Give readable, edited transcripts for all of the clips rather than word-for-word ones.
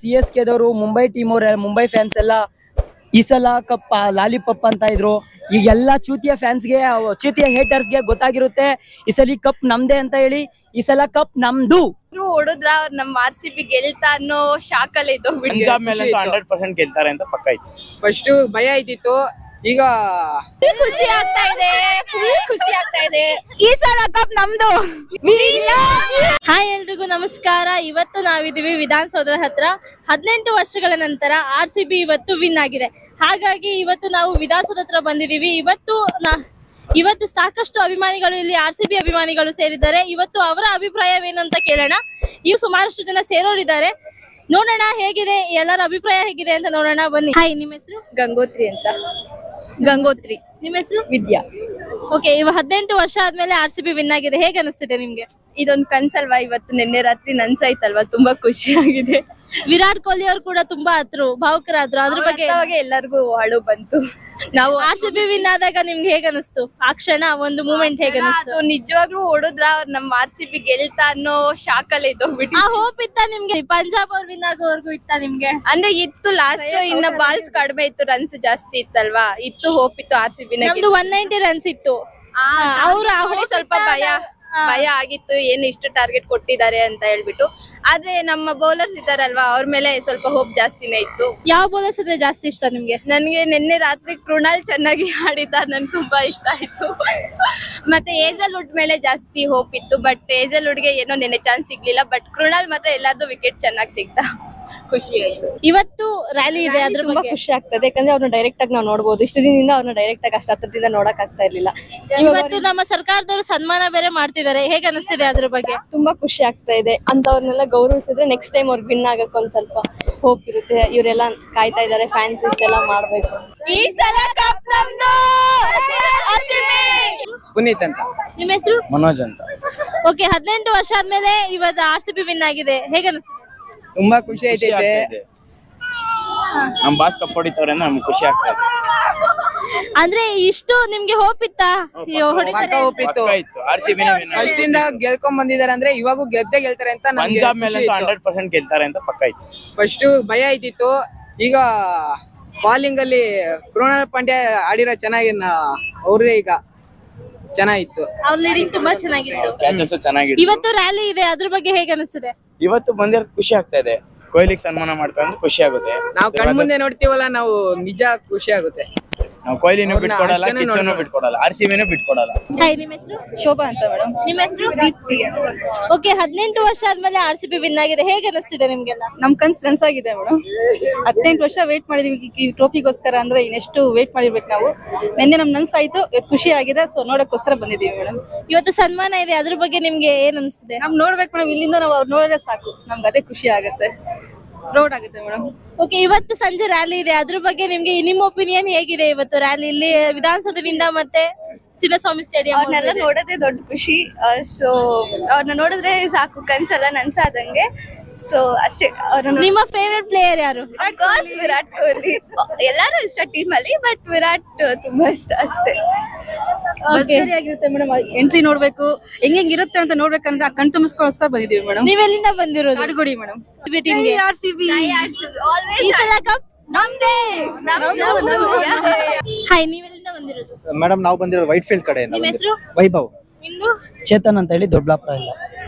CSK ದವರು Mumbai team ಅವ್ರ Mumbai fans ಎಲ್ಲ ಈ ಸಲ ಕಪ್ ಲಾಲಿಪಾಪ್ ಅಂತ ಇದ್ರು. ಈಗ ಎಲ್ಲಾ ಚೂತಿಯ ಫ್ಯಾನ್ಸ್ಗೆ ಚೂತಿಯ ಹೇಟರ್ಸ್ಗೆ ಗೊತ್ತಾಗಿರುತ್ತೆ ಈ ಸಲ ಕಪ್ ನಮ್ದೇ ಅಂತ ಹೇಳಿ. ಈ ಸಲ ಕಪ್ ನಮ್ದು. ಹೊಡೆದ್ರ ನಮ್ RCB ಗೆಲ್ತಾ ಅನ್ನೋ ಶಾಕಲ್ಲಿ ಇದ್ದು ಪಂಜಾಬ್ ಮೇಲೆ 100% ಗೆಲ್ತಾರೆ ಅಂತ ಪಕ್ಕ ಇತ್ತು. ಫಸ್ಟ್ ಭಯ ಆಯ್ತಿತ್ತು, ಈಗ ಖುಷಿ ಆಗ್ತಾ ಇದೆ, ಖುಷಿ ಆಗ್ತಾ ಇದೆ. ಈ ಸಲ ಕಪ್ ನಮ್ದು. ಹಾಯ್ ಎಲ್ರಿಗೂ ನಮಸ್ಕಾರ. ಇವತ್ತು ನಾವಿದೀವಿ ವಿಧಾನಸೌಧದ ಹತ್ರ. 18 ವರ್ಷಗಳ ನಂತರ RCB ಇವತ್ತು ವಿನ್ ಆಗಿದೆ. ಹಾಗಾಗಿ ಇವತ್ತು ನಾವು ವಿಧಾನಸೌಧ ಹತ್ರ ಬಂದಿದೀವಿ. ಇವತ್ತು ಸಾಕಷ್ಟು ಅಭಿಮಾನಿಗಳು ಇಲ್ಲಿ RCB ಅಭಿಮಾನಿಗಳು ಸೇರಿದ್ದಾರೆ. ಇವತ್ತು ಅವರ ಅಭಿಪ್ರಾಯವೇನು ಅಂತ ಕೇಳೋಣ. ಇವು ಸುಮಾರಷ್ಟು ಜನ ಸೇರೋರಿದ್ದಾರೆ. ನೋಡೋಣ ಹೇಗಿದೆ, ಎಲ್ಲರ ಅಭಿಪ್ರಾಯ ಹೇಗಿದೆ ಅಂತ ನೋಡೋಣ ಬನ್ನಿ. ಹಾಯ್, ನಿಮ್ಮ ಹೆಸರು? ಗಂಗೋತ್ರಿ ಅಂತ. ಗಂಗೋತ್ರಿ. ನಿಮ್ಮ ಹೆಸರು? ವಿದ್ಯಾ. ಓಕೆ, ಇವಾಗ 18 ವರ್ಷ ಆದ್ಮೇಲೆ RCB ವಿನ್ ಆಗಿದೆ. ಹೇಗೆ ಅನಿಸ್ತಿದೆ ನಿಮ್ಗೆ? ಇದೊಂದು ಕನ್ಸಲ್ವಾ? ಇವತ್ತು ನಿನ್ನೆ ರಾತ್ರಿ ನನ್ಸಾಯ್ತಲ್ವಾ, ತುಂಬಾ ಖುಷಿ ಆಗಿದೆ. ವಿರಾಟ್ ಕೊಹ್ಲಿ ಅವರು ಕೂಡ ತುಂಬಾ ಭಾವುಕರಾದ್ರು. ಅದ್ರ ಬಗ್ಗೆ ಎಲ್ಲರಿಗೂ ಅಳು ಬಂತು. ನಾವು RCB ವಿನ್ ಆದಾಗ ನಿಮ್ಗೆ ಹೇಗ ಅನಿಸ್ತು? ಆ ಕ್ಷಣ ಒಂದು ಮೂಮೆಂಟ್ ಹೇಗ ಅನಿಸ್ತು? ನಿಜವಾಗ್ಲೂ ಹೊಡೆದ್ರ ನಮ್ RCB ಗೆಲ್ತಾ ಅನ್ನೋ ಶಾಕಲ್ಲಿ ಇದ್ದೋಗ್ಬಿಟ್ಟು. ಆ ಹೋಪ್ ಇತ್ತ ನಿಮ್ಗೆ? ಪಂಜಾಬ್ ಅವ್ರು ವಿನ್ ಆಗೋವರೆಗೂ ಇತ್ತ ನಿಮ್ಗೆ? ಅಂದ್ರೆ ಇತ್ತು, ಲಾಸ್ಟ್ ಇನ್ನ ಬಾಲ್ಸ್ ಕಡಿಮೆ ಇತ್ತು, ರನ್ಸ್ ಜಾಸ್ತಿ ಇತ್ತಲ್ವಾ, ಇತ್ತು ಹೋಪ್ ಇತ್ತು RCB. ನಮ್ದು 190 ರನ್ಸ್ ಇತ್ತು. ಅವ್ರು ಸ್ವಲ್ಪ ಭಯ ಆಗಿತ್ತು, ಏನು ಇಷ್ಟು ಟಾರ್ಗೆಟ್ ಕೊಟ್ಟಿದ್ದಾರೆ ಅಂತ ಹೇಳ್ಬಿಟ್ಟು. ಆದ್ರೆ ನಮ್ಮ ಬೌಲರ್ಸ್ ಇದ್ದಾರಲ್ವಾ, ಅವ್ರ ಮೇಲೆ ಸ್ವಲ್ಪ ಹೋಪ್ ಜಾಸ್ತಿನೇ ಇತ್ತು. ಯಾವ ಬೌಲರ್ಸ್ ಇದ್ರೆ ಜಾಸ್ತಿ ಇಷ್ಟ ನಿಮ್ಗೆ? ನನ್ಗೆ ನಿನ್ನೆ ರಾತ್ರಿ ಕೃಣಾಲ್ ಚೆನ್ನಾಗಿ ಆಡಿದ್ದ, ನನ್ಗೆ ತುಂಬಾ ಇಷ್ಟ ಆಯ್ತು. ಮತ್ತೆ ಹೇಜಲ್ವುಡ್ ಮೇಲೆ ಜಾಸ್ತಿ ಹೋಪ್ ಇತ್ತು, ಬಟ್ ಹೇಜಲ್ವುಡ್ಗೆ ಏನೋ ನಿನ್ನೆ ಚಾನ್ಸ್ ಸಿಗ್ಲಿಲ್ಲ. ಬಟ್ ಕೃಣಾಲ್ ಮಾತ್ರ ಎಲ್ಲಾರ್ದು ವಿಕೆಟ್ ಚೆನ್ನಾಗಿ ತೆಗ್ದ, ಖುಷಿ ಆಯ್ತು. ಇವತ್ತು ರ್ಯಾಲಿ ಇದೆ, ಅದ್ರ ತುಂಬಾ ಖುಷಿ ಆಗ್ತದೆ. ಯಾಕಂದ್ರೆ ಅವ್ರನ್ನ ಡೈರೆಕ್ಟ್ ಆಗಿ ನಾವು ನೋಡಬಹುದು. ಇಷ್ಟು ದಿನದಿಂದ ಅವ್ರನ್ನ ಡೈರೆಕ್ಟ್ ಆಗಿ ಅಷ್ಟು ಹತ್ರದಿಂದ ನೋಡಕ್ ಆಗ್ತಾ ಇರ್ಲಿಲ್ಲ. ಇವತ್ತು ನಮ್ಮ ಸರ್ಕಾರದವರು ಸನ್ಮಾನ ಬೇರೆ ಮಾಡ್ತಿದ್ದಾರೆ. ಹೇಗೆ ಅನಿಸ್ತಿದೆ ಅದ್ರ ಬಗ್ಗೆ? ತುಂಬಾ ಖುಷಿ ಆಗ್ತಾ ಇದೆ. ಅಂತವ್ರನ್ನೆಲ್ಲ ಗೌರವಿಸಿದ್ರೆ ನೆಕ್ಸ್ಟ್ ಟೈಮ್ ಅವ್ರಿಗೆ ವಿನ್ ಆಗಕ್ಕೆ ಒಂದ್ ಸ್ವಲ್ಪ ಹೋಪ್ ಇರುತ್ತೆ. ಇವರೆಲ್ಲ ಕಾಯ್ತಾ ಇದಾರೆ, ಫ್ಯಾನ್ಸ್ ಇಷ್ಟೆಲ್ಲ ಮಾಡ್ಬೇಕು. ಈ ಸಲ ಕಪ್ ನಮ್ದು. ಪುನೀತ್ ಅಂತ. ನಿಮ್ಮ ಹೆಸರು? ಮನೋಜ್ ಅಂತ. ಓಕೆ, 18 ವರ್ಷ ಆದ್ಮೇಲೆ ಇವತ್ತು RCB ವಿನ್ ಆಗಿದೆ. ಹೇಗೆ ಅನಿಸ್ತಿದೆ? ತುಂಬಾ ಖುಷಿ ಆಯ್ತೈತೆ. ನಮ್ ಬಾಸ್ ಕಪ್ ಹೊಡಿತವ್ರೆ ಅಂದ್ರೆ ನಮ್ಗೆ ಖುಷಿ ಆಗ್ತಾ ಇದೆ. ಅಂದ್ರೆ ಇಷ್ಟು ನಿಮ್ಗೆ ಹೋಪ್ ಇತ್ತಾ? ಪಕ್ಕ ಹೋಪ್ ಇತ್ತು. RCB ಫಸ್ಟ್ ಇಂದ ಗೆಲ್ಕೊಂಡ್ ಬಂದಿದ್ದಾರೆ ಅಂದ್ರೆ ಇವಾಗೂ ಗೆಲ್ತಾರೆ ಅಂತ ನಮ್ಗೆ ಪಂಜಾಬ್ ಮೇಲೆ 100% ಗೆಲ್ತಾರೆ ಅಂತ ಪಕ್ಕ ಇತ್ತು. ಫಸ್ಟ್ ಭಯ ಆಯ್ತಿತ್ತು, ಈಗ ಬಾಲಿಂಗ್ ಅಲ್ಲಿ ಕೃಣಾಲ್ ಪಾಂಡ್ಯ ಆಡಿರೋ ಚೆನ್ನಾಗಿ ಅವ್ರಿಗೆ ಈಗ ಚೆನ್ನಾಗಿತ್ತು. ಅವ್ರ ಲೀಡಿಂಗ್ ತುಂಬಾ ಚೆನ್ನಾಗಿತ್ತು. ಕ್ಯಾಚಸ್ ಚೆನ್ನಾಗಿತ್ತು. ಇವತ್ತು ರ್ಯಾಲಿ ಇದೆ, ಅದ್ರ ಬಗ್ಗೆ ಹೇಗೆ ಅನಿಸ್ತಿದೆ? ಇವತ್ತು ಬಂದಿರೋದು ಖುಷಿ ಆಗ್ತಾ ಇದೆ. ಕೊಹ್ಲಿಗೆ ಸನ್ಮಾನ ಮಾಡ್ಕೊಂಡು ಖುಷಿ ಆಗುತ್ತೆ. ನಾವು ಕಣ್ಮುಂದೆ ನೋಡ್ತೀವಲ್ಲ, ನಾವು ನಿಜ ಖುಷಿ ಆಗುತ್ತೆ. ನಾವು ಕೊಹ್ಲಿನೂ ಬಿಟ್ಕೊಡಲ್ಲ, ಕಿಚ್ಚನ್ನು ಬಿಟ್ಕೊಡಲ್ಲ, RCBನೂ ಬಿಟ್ಕೊಡಲ್ಲ. ಹಾಯ್, ನಿಮ್ಮ ಹೆಸರು? ಶೋಭಾ ಅಂತ ಮೇಡಮ್. ನಿಮ್ಮ ಹೆಸರು? ಓಕೆ, 18 ವರ್ಷ ಆದ್ಮೇಲೆ RCB ವಿನ್ ಆಗಿದೆ. ಹೇಗೆ ಅನಿಸ್ತಿದೆ ನಿಮ್ಗೆಲ್ಲ? ನಮ್ ಕನ್ಸ್ ರನ್ಸ್ ಆಗಿದೆ ಮೇಡಮ್. 18 ವರ್ಷ ವೇಟ್ ಮಾಡಿದೀವಿ ಈ ಟ್ರೋಫಿಗೋಸ್ಕರ. ಅಂದ್ರೆ ಇನ್ನೆಷ್ಟು ವೇಟ್ ಮಾಡಿರ್ಬೇಕು ನಾವು. ನಿನ್ನೆ ನಮ್ ನನ್ಸ್ ಆಯ್ತು, ಖುಷಿ ಆಗಿದೆ. ಸೊ ನೋಡಕ್ಕೋಸ್ಕರ ಬಂದಿದೀವಿ ಮೇಡಮ್. ಇವತ್ತು ಸನ್ಮಾನ ಇದೆ, ಅದ್ರ ಬಗ್ಗೆ ನಿಮ್ಗೆ ಏನ್ ಅನಿಸ್ತಿದೆ? ನಮ್ ನೋಡ್ಬೇಕು ಮೇಡಮ್. ಇಲ್ಲಿಂದ ನಾವು ಅವ್ರು ನೋಡಿದ್ರೆ ಸಾಕು, ನಮ್ಗೆ ಅದೇ ಖುಷಿ ಆಗುತ್ತೆ, ಪ್ರೌಡ್ ಆಗುತ್ತೆ ಮೇಡಮ್. ಓಕೆ, ಇವತ್ತು ಸಂಜೆ ರ್ಯಾಲಿ ಇದೆ, ಅದ್ರ ಬಗ್ಗೆ ನಿಮ್ಗೆ ನಿಮ್ಮ ಒಪಿನಿಯನ್ ಹೇಗಿದೆ? ಇವತ್ತು ರ್ಯಾಲಿ ಇಲ್ಲಿ ವಿಧಾನಸೌಧದಿಂದ ಮತ್ತೆ ಚಿನ್ನಸ್ವಾಮಿ ಸ್ಟೇಡಿಯಂ. ಅವ್ರನ್ನೆಲ್ಲ ನೋಡೋದೇ ದೊಡ್ಡ ಖುಷಿ. ಸೊ ಅವ್ರನ್ನ ನೋಡಿದ್ರೆ ಸಾಕು, ಕನ್ಸಲ್ಲ ನನ್ಸಾದಂಗೆ. ಸೊ ಅಷ್ಟೇ. ನಿಮ್ಮ ಫೇವ್ರೆಟ್ ಪ್ಲೇಯರ್ ಯಾರು? ವಿರಾಟ್ ಕೊಹ್ಲಿ. ಎಲ್ಲಾರು ಇಷ್ಟ ಟೀಮ್ ಅಲ್ಲಿ, ಬಟ್ ವಿರಾಟ್ ತುಂಬಾ ಇಷ್ಟ ಅಷ್ಟೇ. ಆಗಿರುತ್ತೆ ಮೇಡಮ್. ಎಂಟ್ರಿ ನೋಡ್ಬೇಕು, ಹೆಂಗಿರುತ್ತೆ ಅಂತ ನೋಡ್ಬೇಕಂತ ಕಣ್ ತುಂಬಿಸ್ಕೋಸ್ಕರ ಬಂದಿದೀವಿ ಮೇಡಮ್. ನೀವೆಲ್ಲಿಂದ ಬಂದಿರೋದು? ಅಡ್ಗುಡಿ ಮೇಡಮ್. RCB ಈ ಸಲ ಕಪ್ ನಮ್ದೇ. ಹಾಯ್, ನೀವೆಲ್ಲಿಂದ ಬಂದಿರೋದು? ಮೇಡಮ್ ನಾವು ಬಂದಿರೋದು ವೈಟ್ ಫೀಲ್ಡ್ ಕಡೆಯಿಂದ. ನಿಮ್ಮ ಹೆಸರು? ವೈಭವ್. ನಿಮ್ದು? ಚೇತನ್ ಅಂತ ಹೇಳಿ, ದೊಡ್ಡಬಳ್ಳಾಪುರದಿಂದ.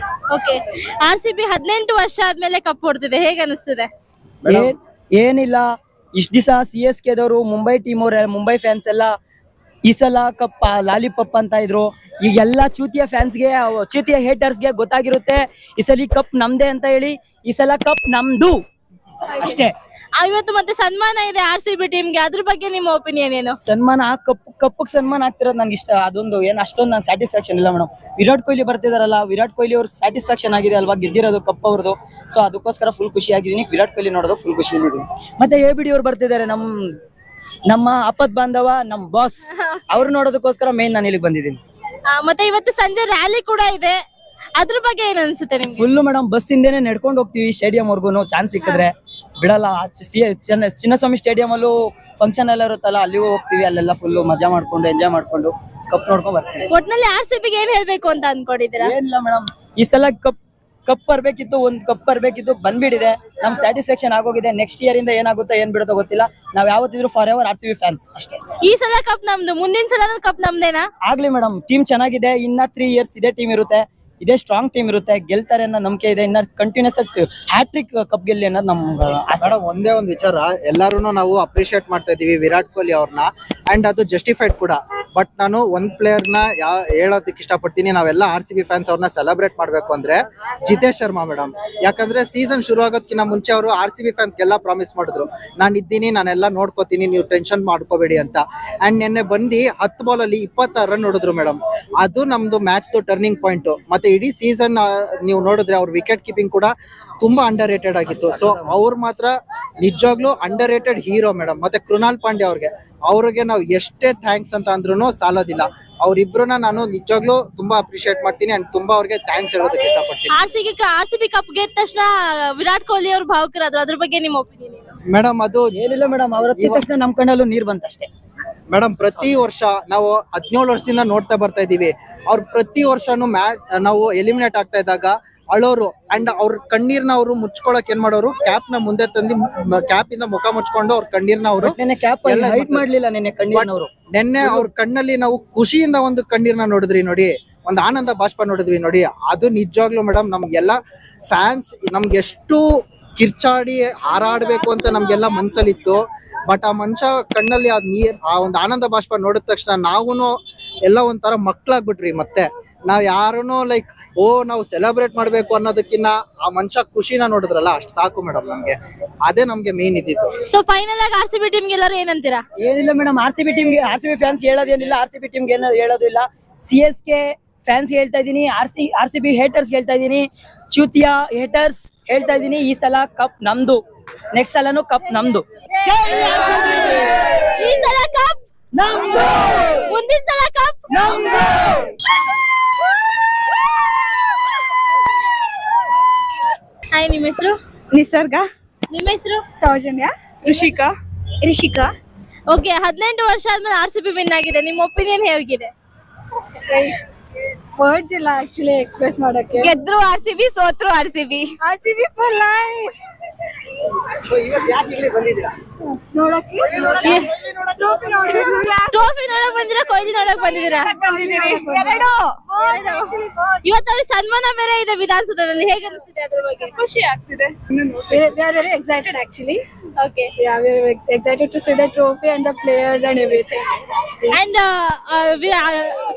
ಓಕೆ, RCB 18 ವರ್ಷ ಆದ್ಮೇಲೆ ಕಪ್ ಹೊಡ್ತಿದೆ. ಹೇಗೆ ಅನಿಸ್ತಿದೆ? ಏನಿಲ್ಲ, ಇಷ್ಟ ದಿವಸ CSK ದವರು ಮುಂಬೈ ಟೀಮ್ ಅವ್ರ ಮುಂಬೈ ಫ್ಯಾನ್ಸ್ ಎಲ್ಲ ಈ ಸಲ ಕಪ್ ಲಾಲಿಪಾಪ್ ಅಂತ ಇದ್ರು. ಈಗ ಎಲ್ಲಾ ಚೂತಿಯ ಫ್ಯಾನ್ಸ್ಗೆ ಚೂತಿಯ ಹೇಟರ್ಸ್ಗೆ ಗೊತ್ತಾಗಿರುತ್ತೆ ಈ ಸಲ ಕಪ್ ನಮ್ದೇ ಅಂತ ಹೇಳಿ. ಈ ಸಲ ಕಪ್ ನಮ್ದು ಅಷ್ಟೇ. ಇವತ್ತು ಮತ್ತೆ ಸನ್ಮಾನ ಇದೆ RCB ಟೀಮ್ಗೆ, ಅದ್ರ ಬಗ್ಗೆ ನಿಮ್ಮ ಒಪಿನಿಯನ್ ಏನು? ಸನ್ಮಾನ ಕಪ್ಪಕ್ ಸನ್ಮಾನ ಆಗ್ತಿರೋದು ನಂಗೆ ಇಷ್ಟ. ಅದೊಂದು ಏನ್ ಅಷ್ಟೊಂದು ನನ್ ಸ್ಯಾಟಿಸ್ಫ್ಯಾಕ್ಷನ್ ಇಲ್ಲ ಮೇಡಮ್. ವಿರಾಟ್ ಕೊಹ್ಲಿ ಬರ್ತಿದಾರಲ್ಲ, ವಿರಾಟ್ ಕೊಹ್ಲಿ ಅವ್ರ ಸ್ಯಾಟಿಸ್ಫ್ಯಾಕ್ಷನ್ ಆಗಿದೆ ಅಲ್ವಾ, ಗೆದ್ದಿರೋದು ಕಪ್ ಅವ್ರದ್ದು. ಸೊ ಅದಕ್ಕೋಸ್ಕರ ಫುಲ್ ಖುಷಿ ಆಗಿದ್ದೀನಿ. ವಿರಾಟ್ ಕೊಹ್ಲಿ ನೋಡೋದು ಫುಲ್ ಖುಷಿ ಆಗಿದ್ದೀನಿ. ಮತ್ತೆ ABD ಅವ್ರು ಬರ್ತಿದ್ದಾರೆ, ನಮ್ಮ ಅಪ್ಪತ್ ಬಾಂಧವ, ನಮ್ ಬಾಸ್, ಅವ್ರು ನೋಡೋದಕ್ಕೋಸ್ಕರ ಮೇನ್ ನಾನು ಇಲ್ಲಿಗೆ ಬಂದಿದ್ದೀನಿ. ಮತ್ತೆ ಇವತ್ತು ಸಂಜೆ ರ್ಯಾಲಿ ಕೂಡ ಇದೆ, ಅದ್ರ ಬಗ್ಗೆ ಏನ್ ಅನ್ಸುತ್ತೆ ನಿಮ್ಗೆ? ಫುಲ್ ಮೇಡಮ್, ಬಸ್ ಇಂದೇನೆ ನಡ್ಕೊಂಡು ಹೋಗ್ತೀವಿ ಸ್ಟೇಡಿಯಂ ವರ್ಗು. ಚಾನ್ಸ್ ಸಿಕ್ಕಿದ್ರೆ ಬಿಡಲ್ಲ. ಚಿನ್ನಸ್ವಾಮಿ ಸ್ಟೇಡಿಯಂ ಅಲ್ಲೂ ಫಂಕ್ಷನ್ ಎಲ್ಲ ಇರುತ್ತಲ್ಲ, ಅಲ್ಲಿಗೂ ಹೋಗ್ತೀವಿ. ಅಲ್ಲೆಲ್ಲ ಫುಲ್ ಮಜಾ ಮಾಡ್ಕೊಂಡು ಎಂಜಾಯ್ ಮಾಡ್ಕೊಂಡು ಕಪ್ ನೋಡ್ಕೊಂಡ್ ಬರ್ತೀವಿ. ಒಟ್ನಲ್ಲಿ RCB ಗೆ ಏನ್ ಹೇಳ್ಬೇಕು ಅಂತ ಅನ್ಕೊಂಡಿದ್ದೀರಾ? ಏನಿಲ್ಲ ಮೇಡಮ್, ಈ ಸಲ ಕಪ್ ಕಪ್ ಬರ್ಬೇಕಿತ್ತು, ಒಂದ್ ಕಪ್ ಬರ್ಬೇಕಿತ್ತು, ಬಂದ್ಬಿಟ್ಟಿದೆ. ನಮ್ಗೆ ಸ್ಯಾಟಿಸ್ಫ್ಯಾಕ್ಷನ್ ಆಗೋಗಿದೆ. ನೆಕ್ಸ್ಟ್ ಇಯರ್ ಇಂದ ಏನಾಗುತ್ತೋ ಏನ್ ಬಿಡುತ್ತೋ ಗೊತ್ತಿಲ್ಲ. ನಾವ್ ಯಾವತ್ತಿದ್ರು ಫಾರ್ ಎವರ್ RCB ಫ್ಯಾನ್ಸ್ ಅಷ್ಟೇ. ಈ ಸಲ ಕಪ್ ನಮ್ದು, ಮುಂದಿನ ಸಲ ಕಪ್ ನಮ್ದೇನಾ? ಆಗ್ಲಿ ಮೇಡಮ್, ಟೀಮ್ ಚೆನ್ನಾಗಿದೆ. ಇನ್ನ 3 years ಇದೇ ಟೀಮ್ ಇರುತ್ತೆ, ಇದೇ ಸ್ಟ್ರಾಂಗ್ ಟೀಮ್ ಇರುತ್ತೆ, ಗೆಲ್ತಾರೆ ಅನ್ನೋ ನಂಬಿಕೆ ಇದೆ. ಇನ್ನ ಕಂಟಿನ್ಯೂಸ್ ಆಗಿ ಹ್ಯಾಟ್ರಿಕ್ ಕಪ್ ಗೆಲ್ಲಿ ಅನ್ನೋದು ನಮ್ಗೆ ಆಸೆ. ಒಂದೇ ಒಂದು ವಿಚಾರ, ಎಲ್ಲಾರು ನಾವು ಅಪ್ರಿಶಿಯೇಟ್ ಮಾಡ್ತಾ ಇದೀವಿ ವಿರಾಟ್ ಕೊಹ್ಲಿ ಅವ್ರನ್ನ, ಅಂಡ್ ಅದು ಜಸ್ಟಿಫೈಡ್ ಕೂಡ. ಬಟ್ ನಾನು ಒಂದ್ ಪ್ಲೇಯರ್ ನ ಹೇಳೋದಕ್ಕೆ ಇಷ್ಟಪಡ್ತೀನಿ. ನಾವೆಲ್ಲ RCB ಫ್ಯಾನ್ಸ್ ಅವ್ರನ್ನ ಸೆಲೆಬ್ರೇಟ್ ಮಾಡ್ಬೇಕು ಅಂದ್ರೆ ಜಿತೇಶ್ ಶರ್ಮಾ ಮೇಡಮ್. ಯಾಕಂದ್ರೆ ಸೀಸನ್ ಶುರು ಆಗೋದಕ್ಕಿಂತ ಮುಂಚೆ ಅವರು RCB ಫ್ಯಾನ್ಸ್ಗೆಲ್ಲ ಪ್ರಾಮಿಸ್ ಮಾಡಿದ್ರು, ನಾನು ಇದ್ದೀನಿ, ನಾನೆಲ್ಲ ನೋಡ್ಕೋತೀನಿ, ನೀವು ಟೆನ್ಷನ್ ಮಾಡ್ಕೋಬೇಡಿ ಅಂತ. ಅಂಡ್ ನಿನ್ನೆ ಬಂದು 10 ಬಾಲ್ ಅಲ್ಲಿ 26 ರನ್ ಹೊಡೆದ್ರು ಮೇಡಮ್. ಅದು ನಮ್ದು ಮ್ಯಾಚ್ ಟರ್ನಿಂಗ್ ಪಾಯಿಂಟ್. ಮತ್ತೆ ಇಡೀ ಸೀಸನ್ ನೀವು ನೋಡಿದ್ರೆ ಅವ್ರ ವಿಕೆಟ್ ಕೀಪಿಂಗ್ ಕೂಡ ತುಂಬಾ ಅಂಡರ್ ರೇಟೆಡ್ ಆಗಿತ್ತು. ಸೊ ಅವ್ರು ಮಾತ್ರ ನಿಜವಾಗ್ಲೂ ಅಂಡರ್ ರೇಟೆಡ್ ಹೀರೋ ಮೇಡಮ್. ಮತ್ತೆ ಕೃಣಾಲ್ ಪಾಂಡ್ಯ ಅವ್ರಿಗೆ ನಾವು ಎಷ್ಟೇ ಥ್ಯಾಂಕ್ಸ್ ಅಂತ ಅಂದ್ರೂ ಸಾಲೋದಿಲ್ಲ. ಅವ್ರಿಬ್ರನ್ನ ನಾನು ನಿಜವಾಗ್ಲೂ ತುಂಬಾ ಅಪ್ರಿಶಿಯೇಟ್ ಮಾಡ್ತೀನಿ ಅಂಡ್ ತುಂಬಾ ಅವ್ರಿಗೆ ಥ್ಯಾಂಕ್ಸ್ ಹೇಳೋದಕ್ಕೆ ಇಷ್ಟಪಡ್ತೀನಿ. RCB ಕಪ್ ಗೆದ್ದ ತಕ್ಷಣ ವಿರಾಟ್ ಕೊಹ್ಲಿ ಅವ್ರು ಭಾವುಕರಾದ್ರು, ಅದ್ರ ಬಗ್ಗೆ ನಿಮ್ಮ ಒಪಿನಿಯನ್ ಏನು? ಮೇಡಮ್ ಅದು ಏನಿಲ್ಲ ಮೇಡಮ್, ಅವ್ರ ತಕ್ಷಣ ನಮ್ ಕಣ್ಣಲ್ಲೂ ನೀರ್ ಬಂತಷ್ಟೇ ಮೇಡಮ್. ಪ್ರತಿ ವರ್ಷ ನಾವು 17 ವರ್ಷದಿಂದ ನೋಡ್ತಾ ಬರ್ತಾ ಇದೀವಿ. ಅವ್ರು ಪ್ರತಿ ವರ್ಷನೂ ಮ್ಯಾಚ್ ನಾವು ಎಲಿಮಿನೇಟ್ ಆಗ್ತಾ ಇದ್ದಾಗ ಅಳೋರು, ಅಂಡ್ ಅವ್ರ ಕಣ್ಣೀರ್ನ ಅವರು ಮುಚ್ಕೊಳಕ್ ಏನ್ ಮಾಡೋರು, ಕ್ಯಾಪ್ ನ ಮುಂದೆ ತಂದು ಕ್ಯಾಪ್ ಇಂದ ಮುಖ ಮುಚ್ಕೊಂಡು ಅವ್ರ ಕಣ್ಣೀರ್ನ ಅವರು ಮಾಡ್ಲಿಲ್ಲ. ನೆನ್ನೆ ಅವ್ರ ಕಣ್ಣಲ್ಲಿ ನಾವು ಖುಷಿಯಿಂದ ಒಂದು ಕಣ್ಣೀರ್ನ ನೋಡಿದ್ರಿ ನೋಡಿ, ಒಂದು ಆನಂದ ಬಾಷ್ಪ ನೋಡಿದ್ವಿ ನೋಡಿ. ಅದು ನಿಜವಾಗ್ಲೂ ಮೇಡಮ್ ನಮ್ಗೆಲ್ಲ ಫ್ಯಾನ್ಸ್ ನಮ್ಗೆ ಎಷ್ಟು ಕಿರ್ಚಾಡಿ ಹಾರಾಡ್ಬೇಕು ಅಂತ ನಮ್ಗೆಲ್ಲ ಮನ್ಸಲ್ಲಿತ್ತು. ಬಟ್ ಆ ಮನುಷ್ಯ ಕಣ್ಣಲ್ಲಿ ಆ ಒಂದು ಆನಂದ ಬಾಷ್ಪ ನೋಡಿದ ತಕ್ಷಣ ನಾವೂನು ಎಲ್ಲ ಒಂಥರ ಮಕ್ಳಾಗ್ಬಿಟ್ರಿ. ಮತ್ತೆ ನಾವ್ ಯಾರೂನು ಲೈಕ್ ನಾವು ಸೆಲೆಬ್ರೇಟ್ ಮಾಡ್ಬೇಕು ಅನ್ನೋದಕ್ಕಿಂತ ಆ ಮನುಷ್ಯ ಖುಷಿನ ನೋಡಿದ್ರಲ್ಲ, ಅಷ್ಟು ಸಾಕು ಮೇಡಮ್ ನಮ್ಗೆ. ಅದೇ ನಮ್ಗೆ ಮೇನ್ ಇದ್ದಿತ್ತು. ಸೊ ಫೈನಲ್ ಆಗಿ RCB ಟೀಮ್ ಗೆಲ್ಲರು ಏನಂತೀರಾ? ಏನಿಲ್ಲ ಮೇಡಮ್, RCB ಫ್ಯಾನ್ಸ್ ಹೇಳೋದೇನಿಲ್ಲ, RCB ಟೀಮ್ ಏನು ಹೇಳೋದು ಇಲ್ಲ. CSK ಫ್ಯಾನ್ಸ್ ಹೇಳ್ತಾ ಇದೀನಿ, RCB ಹೇಟರ್ಸ್ ಹೇಳ್ತಾ ಇದೀನಿ, ಚೂತಿಯಾ ಹೇಟರ್ಸ್ ಹೇಳ್ತಾ ಇದೀನಿ, ಈ ಸಲ ಕಪ್ ನಮ್ದು, ನೆಕ್ಸ್ಟ್ ಸಲನು ಕಪ್ ನಮ್ದು. ಈ ಸಲ ಕಪ್ ನಮ್ದು, ಮುಂದಿನ ಸಲ ಕಪ್ ನಮ್ದು. ಹಾಯ್, ನಿಮ್ಮ ಹೆಸರು? ನಿಸರ್ಗ. ನಿಮ್ಮ ಹೆಸರು? ಸೌಜನ್ಯ. ಋಷಿಕಾ. ಓಕೆ, 18 ವರ್ಷ ಆದ್ಮೇಲೆ RCB ವಿನ್ ಆಗಿದೆ, ನಿಮ್ಮ ಒಪಿನಿಯನ್ ಹೇಗಿದೆ? ವರ್ಡ್ಸ್ ಇಲ್ಲ ಆಕ್ಚುಲಿ ಎಕ್ಸ್ಪ್ರೆಸ್ ಮಾಡಕ್ಕೆ. ಗೆದ್ರು RCB, ಸೋತ್ರು RCB ಫಾರ್ ಲೈಫ್. ನೋಡಕ್ಕೆ ಟ್ರೋಫಿ ನೋಡಕ್ ಬಂದಿರಾ, ಕೊಹ್ಲಿ ನೋಡಕ್ ಬಂದಿದ್ದೀರಾ? ಎರಡು. ಇವತ್ತು ಅವ್ರಿಗೆ ಸನ್ಮಾನ ಬೇರೆ ಇದೆ ವಿಧಾನಸೌಧದಲ್ಲಿ, ಹೇಗೆ ಅನಿಸ್ತಿದೆ ಅದ್ರ ಬಗ್ಗೆ? ಖುಷಿ ಆಗ್ತಿದೆ. We are very excited actually. Okay. Yeah, we are excited to see the trophy and the players and everything. And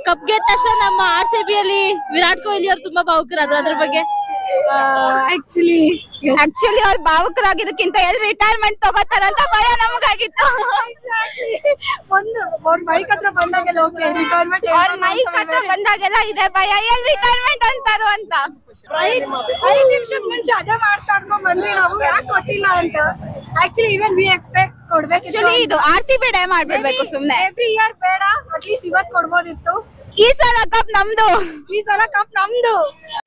cup ಗೆದ್ದ ತಕ್ಷಣ ನಮ್ಮ RCB ಅಲ್ಲಿ ವಿರಾಟ್ ಕೊಹ್ಲಿ ಅವ್ರು ತುಂಬಾ ಭಾವುಕರಾದ್ರು, ಅದ್ರ ಬಗ್ಗೆ? Actually ಅವ್ರು ಭಾವುಕರಾಗಿದ್ದಕ್ಕಿಂತ ಎಲ್ಲಿ ರಿಟೈರ್ಮೆಂಟ್ ತಗೋತಾರಂತ ಭಯ ನಮಗಾಗಿತ್ತು. ಒಂದು ಮೈಕ್ ಹತ್ರ ಬಂದಾಗೆಲ್ಲ ಓಕೆ, ರಿಟೈರ್ಮೆಂಟ್ ಅವ್ರ ಮೈಕ್ ಹತ್ರ ಬಂದಾಗೆಲ್ಲ ಇದೆ ಭಯ, ಎಲ್ಲಿ ರಿಟೈರ್ಮೆಂಟ್ ಅಂತಾರು ಅಂತ. 5 ನಿಮಿಷದ ಮುಂಚೆ ಅದೇ ಮಾಡ್ತಾ ಇರ್ಕೊಂಡ್ ಬಂದ್ವಿ ನಾವು, ಯಾಕೆ ಕೊಟ್ಟಿಲ್ಲ ಅಂತ. ಆಕ್ಚುಲಿ ಇವನ್ ವಿ ಎಕ್ಸ್ಪೆಕ್ಟ್ ಕೊಡ್ಬೇಕು. ಇದು RCB ಡೇ ಮಾಡ್ಬಿಡ್ಬೇಕು ಸುಮ್ನೆ. ಎವ್ರಿ ಇಯರ್ ಬೇಡ, ಅಟ್ಲೀಸ್ಟ್ ಇವತ್ತು ಕೊಡ್ಬೋದಿತ್ತು. ಈ ಸಲ ಕಪ್ ನಮ್ದು.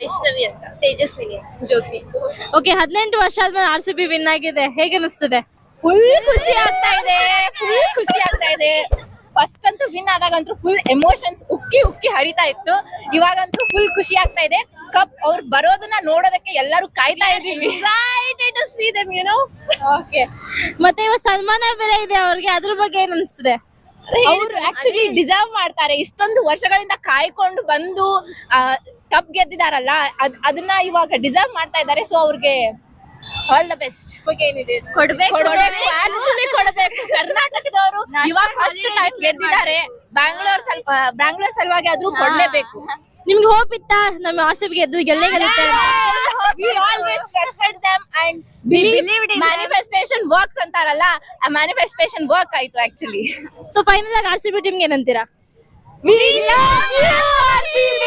ವೈಷ್ಣವಿ ಅಂತ. ತೇಜಸ್ವಿನಿ. ಜ್ಯೋತಿ. ಓಕೆ, 18 ವರ್ಷ ಆದ್ಮೇಲೆ RCB ವಿನ್ ಆಗಿದೆ, ಹೇಗೆ ಅನಿಸ್ತದೆ? ಫುಲ್ ಖುಷಿ ಆಗ್ತಾ ಇದೆ. ಫಸ್ಟ್ ಅಂತೂ ವಿನ್ ಆದಾಗಂತೂ ಫುಲ್ ಎಮೋಷನ್ಸ್ ಉಕ್ಕಿ ಹರಿತಾ ಇತ್ತು. ಇವಾಗಂತೂ ಫುಲ್ ಖುಷಿ ಆಗ್ತಾ ಇದೆ. ಕಪ್ ಅವ್ರು ಬರೋದನ್ನ ನೋಡೋದಕ್ಕೆ ಎಲ್ಲರೂ ಕಾಯ್ತಾ ಇದೀವಿ. Excited to see them, you know. Okay, ಮತ್ತೆ ಇವತ್ತು ಸನ್ಮಾನ ಬೇರೆ ಇದೆ ಅವ್ರಿಗೆ, ಅದ್ರ ಬಗ್ಗೆ ಏನ್ ಅನಿಸ್ತದೆ? ಅವ್ರು ಆಕ್ಚುಲಿ ಡಿಸರ್ವ್ ಮಾಡ್ತಾರೆ. ಇಷ್ಟೊಂದು ವರ್ಷಗಳಿಂದ ಕಾಯ್ಕೊಂಡು ಬಂದು ಕಪ್ ಗೆದ್ದಿದಾರಲ್ಲ, ಅದನ್ನ ಇವಾಗ ಡಿಸರ್ವ್ ಮಾಡ್ತಾ ಇದ್ದಾರೆ. ಸೊ ಅವ್ರಿಗೆ ಆಲ್ ದ ಬೆಸ್ಟ್. ಕೊಡ್ಬೇಕು. ಕರ್ನಾಟಕದವರು ಇವಾಗ ಫಸ್ಟ್ ಟೈಮ್ ಗೆದ್ದಿದ್ದಾರೆ. ಬ್ಯಾಂಗ್ಳೂರ್ ಸಲುವಾಗಿ ಆದ್ರೂ ಕೊಡ್ಲೇಬೇಕು. ನಿಮ್ಗೆ ಹೋಪ್ ಇತ್ತಾ ನಮ್ಮ RCB ಗೆಲ್ಲೇ ಗೆಲ್ಲುತ್ತೆ? We always trusted them and believed in manifestation works ಅಂತಾರಲ್ಲ, ಆ manifestation ವರ್ಕ್ ಆಯ್ತು ಆಕ್ಚುಲಿ. ಸೊ ಫೈನಲ್ ಆಗಿ RCB ಟೀಮ್ ಏನಂತೀರಾ? We love you RCB.